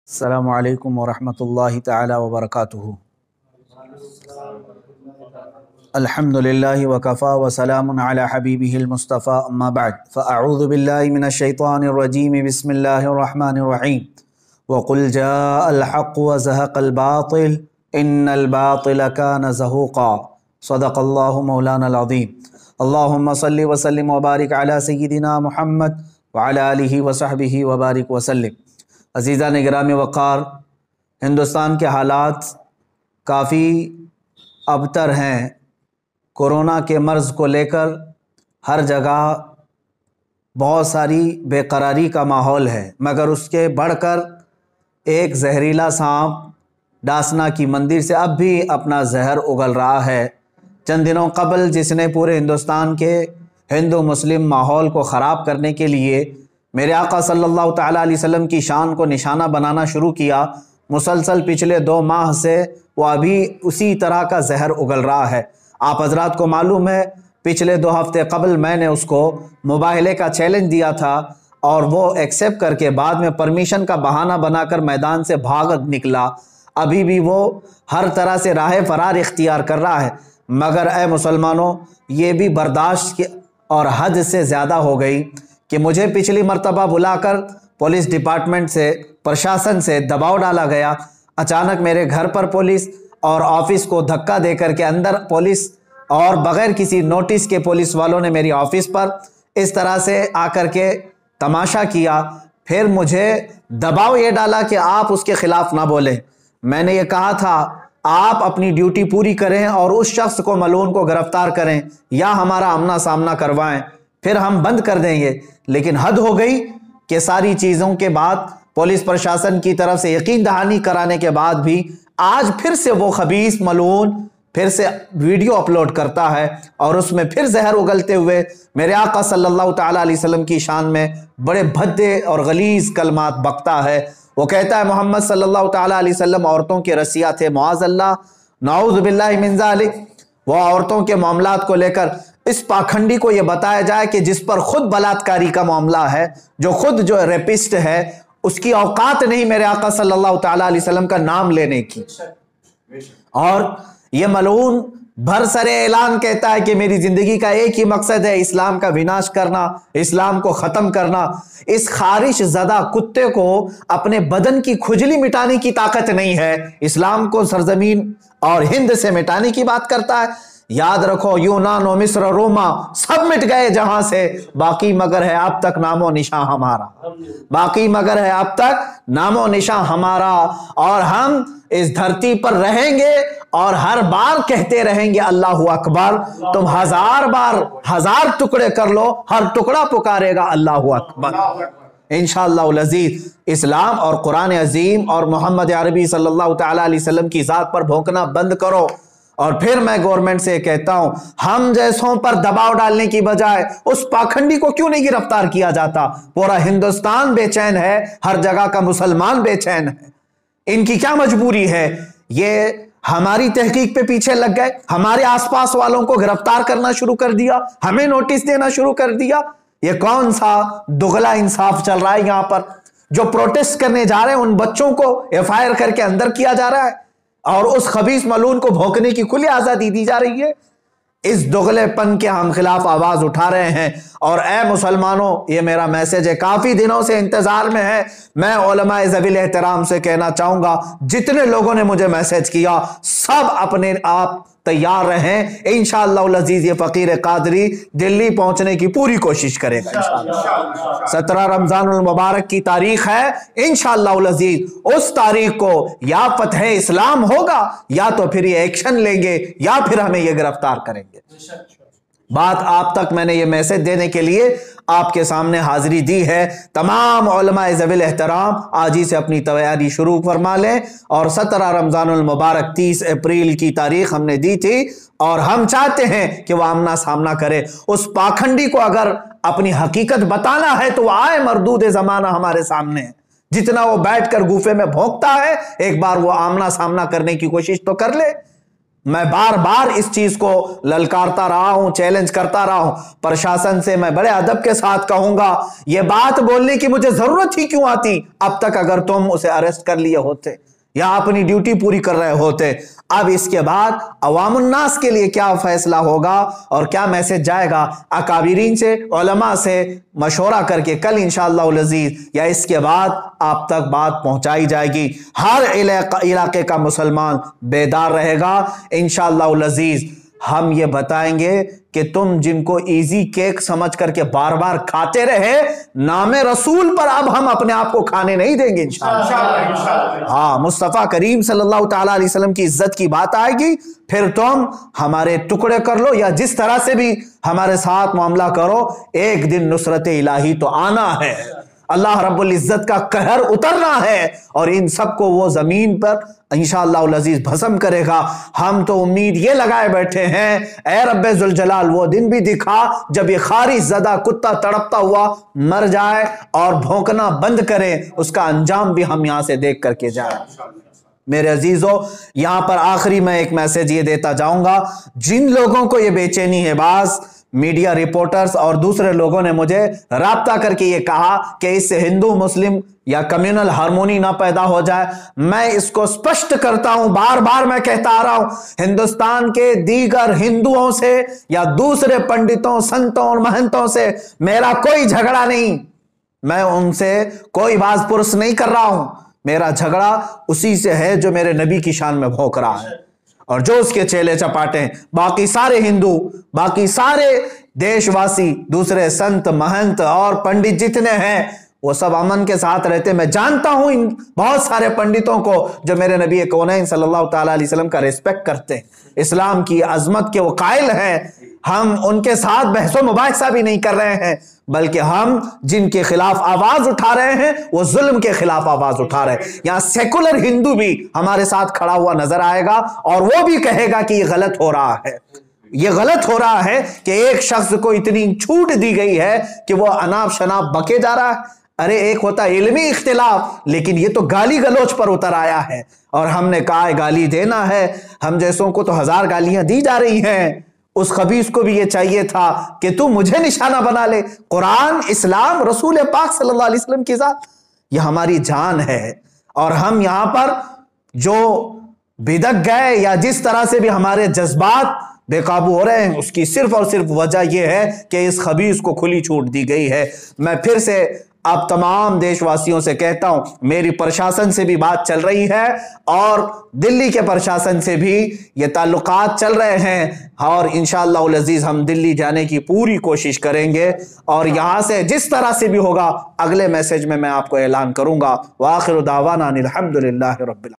السلام علیکم ورحمۃ اللہ تعالی وبرکاتہ۔ الحمد للہ وکفا وسلام علی حبیبہ المصطفیٰ اما بعد فاعوذ باللہ من الشیطان الرجیم بسم اللہ الرحمن الرحیم وقل جاء الحق وزهق الباطل ان الباطل کان زہوقا صدق اللہ مولانا العظیم۔ اللہم صلی وسلم وبارک علی سیدنا محمد وعلی آلہ وصحبہ وبارک وسلم۔ عزیزان گرامی وقار، ہندوستان کے حالات کافی ابتر ہیں۔ کورونا کے مرض کو لے کر ہر جگہ بہت ساری بے قراری کا ماحول ہے، مگر اس کے بڑھ کر ایک زہریلا سانپ ڈاسنا کی مندر سے اب بھی اپنا زہر اگل رہا ہے۔ چند دنوں قبل جس نے پورے ہندوستان کے ہندو مسلم ماحول کو خراب کرنے کے لیے میرے آقا صلی اللہ تعالیٰ علیہ وسلم کی شان کو نشانہ بنانا شروع کیا، مسلسل پچھلے 2 ماہ سے وہ ابھی اسی طرح کا زہر اگل رہا ہے۔ آپ حضرات کو معلوم ہے پچھلے 2 ہفتے قبل میں نے اس کو مباہلے کا چیلنج دیا تھا اور وہ ایکسیپٹ کر کے بعد میں پرمیشن کا بہانہ بنا کر میدان سے بھاگ نکلا۔ ابھی بھی وہ ہر طرح سے راہ فرار اختیار کر رہا ہے، مگر اے مسلمانوں، یہ بھی برداشت اور حد سے زیادہ ہو گئی کہ مجھے پچھلی مرتبہ بلا کر پولیس ڈپارٹمنٹ سے پرشاسن سے دباؤ ڈالا گیا۔ اچانک میرے گھر پر پولیس اور آفس کو دھکا دے کر کے اندر پولیس اور بغیر کسی نوٹس کے پولیس والوں نے میری آفس پر اس طرح سے آ کر کے تماشا کیا۔ پھر مجھے دباؤ یہ ڈالا کہ آپ اس کے خلاف نہ بولیں۔ میں نے یہ کہا تھا آپ اپنی ڈیوٹی پوری کریں اور اس شخص کو ملعون کو گرفتار کریں یا ہمارا آمنا سامنا کروائیں، پھر ہم بند کر دیں گے۔ لیکن حد ہو گئی کہ ساری چیزوں کے بعد پولیس پرشاسن کی طرف سے یقین دہانی کرانے کے بعد بھی آج پھر سے وہ خبیث ملعون پھر سے ویڈیو اپلوڈ کرتا ہے اور اس میں پھر زہر اگلتے ہوئے میرے آقا صلی اللہ تعالیٰ علیہ وسلم کی شان میں بڑے بھدے اور غلیظ کلمات بکتا ہے۔ وہ کہتا ہے محمد صلی اللہ تعالیٰ علیہ وسلم عورتوں کے رسیا تھے، معاذ اللہ، نعوذ باللہ من ذالک۔ وہ عورتوں کے معاملات کو لے کر اس پاکھنڈی کو یہ بتایا جائے کہ جس پر خود بلاತ್ಕಾری کا معاملہ ہے، جو خود جو ریپسٹ ہے، اس کی اوقات نہیں میرے آقا صلی اللہ تعالیٰ علیہ وسلم کا نام لینے کی۔ اور یہ ملعون بھرسر اعلان کہتا ہے کہ میری زندگی کا ایک ہی مقصد ہے اسلام کا وناش کرنا، اسلام کو ختم کرنا۔ اس خارش زدہ کتے کو اپنے بدن کی کھجلی مٹانے کی طاقت نہیں ہے، اسلام کو سرزمین اور ہند سے مٹانے کی بات کرتا ہے۔ یاد رکھو یونان و مصر روما سب مٹ گئے جہاں سے، باقی مگر ہے اب تک نام و نشاں ہمارا، باقی مگر ہے اب تک نام و نشاں ہمارا، اور ہم اس دھرتی پر رہیں گے اور ہر بار کہتے رہیں گے اللہ اکبر۔ تم 1000 بار 1000 ٹکڑے کر لو، ہر ٹکڑا پکارے گا اللہ اکبر۔ انشاءاللہ العزیز اسلام اور قرآن عظیم اور محمد عربی صلی اللہ تعالیٰ علیہ وسلم کی ذات پر بھونکنا بند کرو۔ اور پھر میں گورنمنٹ سے کہتا ہوں ہم جیسوں پر دباؤ ڈالنے کی بجائے اس پاکھنڈی کو کیوں نہیں گرفتار کیا جاتا؟ پورا ہندوستان بے چین ہے، ہر جگہ کا مسلمان بے چین ہے، ان کی کیا مجبوری ہے؟ یہ ہماری تحقیق پہ پیچھے لگ گئے، ہمارے آس پاس والوں کو گرفتار کرنا شروع کر دیا، ہمیں نوٹس دینا شروع کر دیا۔ یہ کون سا دگلا انصاف چل رہا ہے یہاں پر؟ جو پروٹیسٹ کرنے جا رہے ہیں ان بچوں کو FIR کر کے اندر کیا جا رہا ہے اور اس خبیث ملعون کو بھونکنے کی کھلی آزادی دی جا رہی ہے۔ اس دگلے پن کے ہم خلاف آواز اٹھا رہے ہیں۔ اور اے مسلمانوں، یہ میرا میسج ہے، کافی دنوں سے انتظار میں ہے۔ میں علماء ذوی الاحترام سے کہنا چاہوں گا جتنے لوگوں نے مجھے میسج کیا سب اپنے آپ تیار رہیں، انشاءاللہ العزیز یہ فقیر قادری دلی پہنچنے کی پوری کوشش کرے گا انشاءاللہ۔ 17 رمضان المبارک کی تاریخ ہے، انشاءاللہ العزیز اس تاریخ کو یا فتح اسلام ہوگا یا تو پھر یہ ایکشن لیں گے یا پھر ہمیں یہ گرفتار کریں گے۔ بات آپ تک میں نے یہ میسج دینے کے لیے آپ کے سامنے حاضری دی ہے۔ تمام علماء ذوی الاحترام آج ہی سے اپنی تیاری شروع فرما لیں، اور 17 رمضان المبارک 30 اپریل کی تاریخ ہم نے دی تھی اور ہم چاہتے ہیں کہ وہ آمنا سامنا کرے۔ اس پاکھنڈی کو اگر اپنی حقیقت بتانا ہے تو وہ آئے، مردود زمانہ ہمارے سامنے ہے۔ جتنا وہ بیٹھ کر گوفے میں بھونکتا ہے ایک بار وہ آمنا سامنا کرنے کی کوشش تو کر لے۔ میں بار بار اس چیز کو للکارتا رہا ہوں، چیلنج کرتا رہا ہوں پرشاسن سے، میں بڑے ادب کے ساتھ کہوں گا یہ بات بولنے کی مجھے ضرورت ہی کیوں آتی اب تک، اگر تم اسے اریسٹ کر لیے ہوتے یا اپنی ڈیوٹی پوری کر رہے ہوتے۔ اب اس کے بعد عوام الناس کے لیے کیا فیصلہ ہوگا اور کیا میسج جائے گا، اکابرین سے، علماء سے مشورہ کر کے کل انشاءاللہ العزیز یا اس کے بعد آپ تک بات پہنچائی جائے گی۔ ہر علاقے کا مسلمان بیدار رہے گا انشاءاللہ العزیز۔ ہم یہ بتائیں گے کہ تم جن کو ایزی کیک سمجھ کر کے بار بار کھاتے رہے، نام رسول پر اب ہم اپنے آپ کو کھانے نہیں دیں گے انشاءاللہ۔ ہاں، مصطفیٰ کریم صلی اللہ تعالیٰ علیہ وسلم کی عزت کی بات آئے گی، پھر تم ہمارے ٹکڑے کر لو یا جس طرح سے بھی ہمارے ساتھ معاملہ کرو، ایک دن نصرت الہی تو آنا ہے، اللہ رب العزت کا قہر اترنا ہے اور ان سب کو وہ زمین پر انشاءاللہ العزیز بھسم کرے گا۔ ہم تو امید یہ لگائے بیٹھے ہیں اے رب ذوالجلال وہ دن بھی دکھا جب یہ خارش زدہ کتا تڑپتا ہوا مر جائے اور بھونکنا بند کرے، اس کا انجام بھی ہم یہاں سے دیکھ کر کے جائیں۔ میرے عزیزو، یہاں پر آخری میں ایک میسج یہ دیتا جاؤں گا، جن لوگوں کو یہ بے چینی ہے، بعض میڈیا رپورٹرز اور دوسرے لوگوں نے مجھے رابطہ کر کے یہ کہا کہ اس سے ہندو مسلم یا کمیونل ہارمونی نہ پیدا ہو جائے، میں اس کو سپشٹ کرتا ہوں، بار بار میں کہتا آ رہا ہوں، ہندوستان کے دیگر ہندوؤں سے یا دوسرے پنڈتوں، سنتوں اور مہنتوں سے میرا کوئی جھگڑا نہیں، میں ان سے کوئی باز پرس نہیں کر رہا ہوں، میرا جھگڑا اسی سے ہے جو میرے نبی کی شان میں بھونک رہا ہے اور جو اس کے چیلے چپاٹے ہیں۔ باقی سارے ہندو، باقی سارے دیش واسی، دوسرے سنت مہنت اور پنڈت جتنے ہیں وہ سب امن کے ساتھ رہتے۔ میں جانتا ہوں ان بہت سارے پنڈتوں کو جو میرے نبی کونین صلی اللہ تعالیٰ علیہ وسلم کا ریسپیکٹ کرتے ہیں، اسلام کی عظمت کے وہ قائل ہیں، ہم ان کے ساتھ بحث و مباحثہ بھی نہیں کر رہے ہیں، بلکہ ہم جن کے خلاف آواز اٹھا رہے ہیں وہ ظلم کے خلاف آواز اٹھا رہے ہیں۔ یہاں سیکولر ہندو بھی ہمارے ساتھ کھڑا ہوا نظر آئے گا اور وہ بھی کہے گا کہ یہ غلط ہو رہا ہے، یہ غلط ہو رہا ہے کہ ایک شخص کو اتنی چھوٹ دی گئی ہے کہ وہ اناپ شناپ بکے جا رہا ہے۔ ارے ایک ہوتا علمی اختلاف، لیکن یہ تو گالی گلوچ پر اتر آیا ہے اور ہم نے کہا گالی دینا ہے، ہم جیسوں کو تو ہزار گالیاں دی جا رہی ہیں، اس خبیث کو بھی یہ چاہیے تھا کہ تو مجھے نشانہ بنا لے۔ قرآن، اسلام، رسول پاک صلی اللہ علیہ وسلم کی ذات یہ ہماری جان ہے، اور ہم یہاں پر جو بدک گئے یا جس طرح سے بھی ہمارے جذبات بے قابو ہو رہے ہیں، اس کی صرف اور صرف وجہ یہ ہے کہ اس خبیث کو کھلی چھوٹ دی گئی ہے۔ میں پھر سے اب تمام دیش واسیوں سے کہتا ہوں، میری پرشاسن سے بھی بات چل رہی ہے اور دلی کے پرشاسن سے بھی یہ تعلقات چل رہے ہیں، اور انشاءاللہ العزیز ہم دلی جانے کی پوری کوشش کریں گے، اور یہاں سے جس طرح سے بھی ہوگا اگلے میسج میں آپ کو اعلان کروں گا۔ وآخر دعوانا الحمدللہ رب العالمین۔